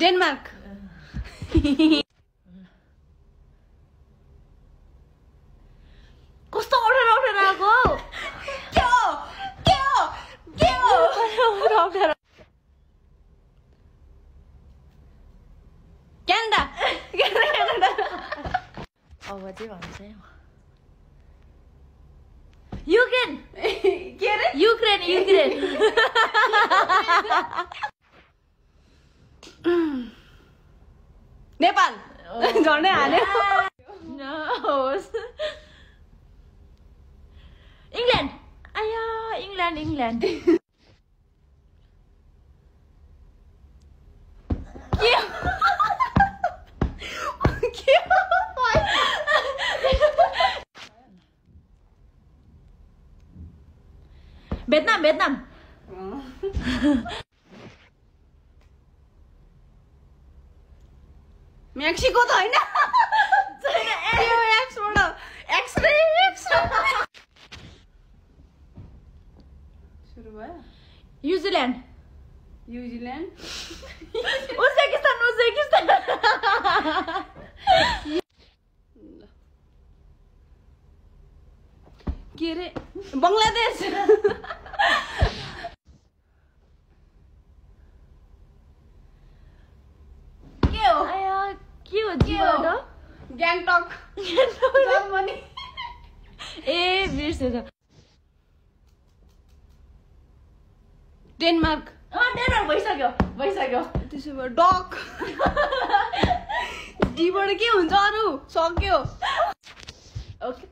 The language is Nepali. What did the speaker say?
डेनमार्क कस्तो अप्ठ्यारो अप्ठ्यारो आएको क्यानाडा अब चाहिँ भन्छ युक्रेन के अरे युक्रेन युक्रेन नेपाल झन्डै हाल्यो इङ्ल्यान्ड आया England England Vietnam Vietnam Mexico त होइन सुरु भयो न्युजिल्यान्ड न्युजिल्यान्ड उज्बेकिस्तान उज्बेकिस्तान के अरे बङ्गलादेश के हो आया के हो जीवन ग्याङटक जर्मनी ए बिर्सेछ डेनमार्क डेनमार्क भइसक्यो भइसक्यो त्यसो भए डक डीबाट के हुन्छ अरू सक्यो ओके